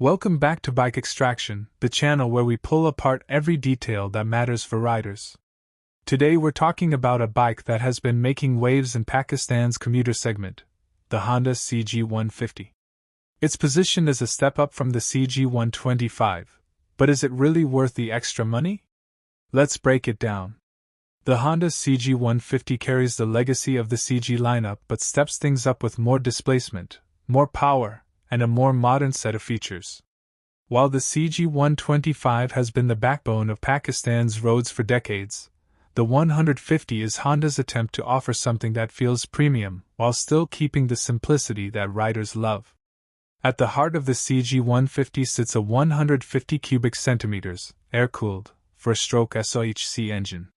Welcome back to Bike Extraction, the channel where we pull apart every detail that matters for riders. Today we're talking about a bike that has been making waves in Pakistan's commuter segment, the Honda CG150. It's positioned as a step up from the CG125, but is it really worth the extra money? Let's break it down. The Honda CG150 carries the legacy of the CG lineup but steps things up with more displacement, more power, and a more modern set of features. While the CG125 has been the backbone of Pakistan's roads for decades, the 150 is Honda's attempt to offer something that feels premium while still keeping the simplicity that riders love. At the heart of the CG150 sits a 150 cubic centimeters, air-cooled, four-stroke SOHC engine.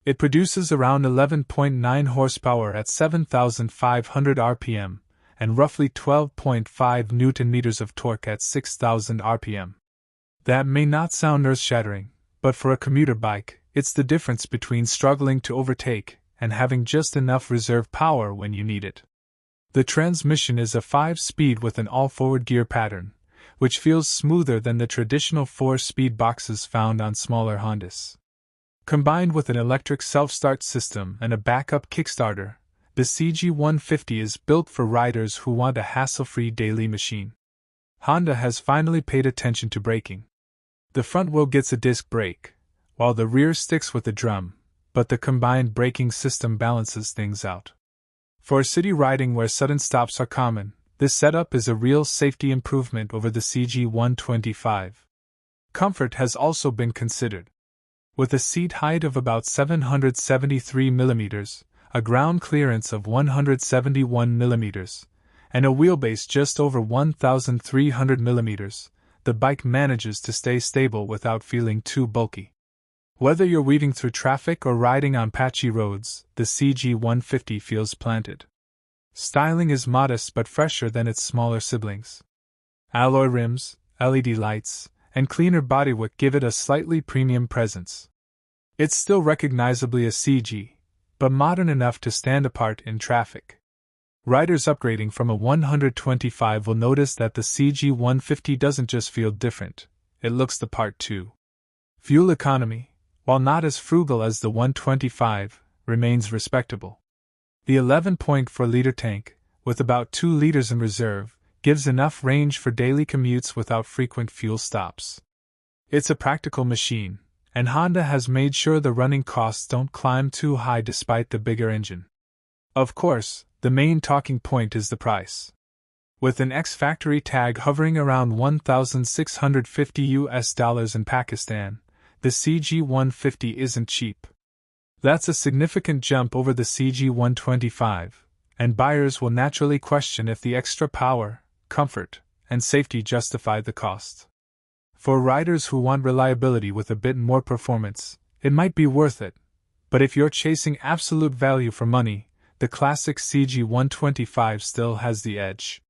It produces around 11.9 horsepower at 7,500 RPM and roughly 12.5 Newton-meters of torque at 6,000 RPM. That may not sound earth-shattering, but for a commuter bike, it's the difference between struggling to overtake and having just enough reserve power when you need it. The transmission is a 5-speed with an all-forward gear pattern, which feels smoother than the traditional 4-speed boxes found on smaller Hondas. Combined with an electric self-start system and a backup kickstarter, the CG150 is built for riders who want a hassle-free daily machine. Honda has finally paid attention to braking. The front wheel gets a disc brake, while the rear sticks with a drum, but the combined braking system balances things out. For city riding where sudden stops are common, this setup is a real safety improvement over the CG125. Comfort has also been considered. With a seat height of about 773 mm, a ground clearance of 171 mm, and a wheelbase just over 1,300 mm, the bike manages to stay stable without feeling too bulky. Whether you're weaving through traffic or riding on patchy roads, the CG150 feels planted. Styling is modest but fresher than its smaller siblings. Alloy rims, LED lights, and cleaner bodywork give it a slightly premium presence. It's still recognizably a CG, but modern enough to stand apart in traffic. Riders upgrading from a 125 will notice that the CG150 doesn't just feel different, it looks the part too. Fuel economy, while not as frugal as the 125, remains respectable. The 11.4-liter tank, with about 2 liters in reserve, gives enough range for daily commutes without frequent fuel stops. It's a practical machine, and Honda has made sure the running costs don't climb too high despite the bigger engine. Of course, the main talking point is the price. With an ex-factory tag hovering around $1,650 in Pakistan, the CG150 isn't cheap. That's a significant jump over the CG125, and buyers will naturally question if the extra power, comfort, and safety justify the cost. For riders who want reliability with a bit more performance, it might be worth it, but if you're chasing absolute value for money, the classic CG125 still has the edge.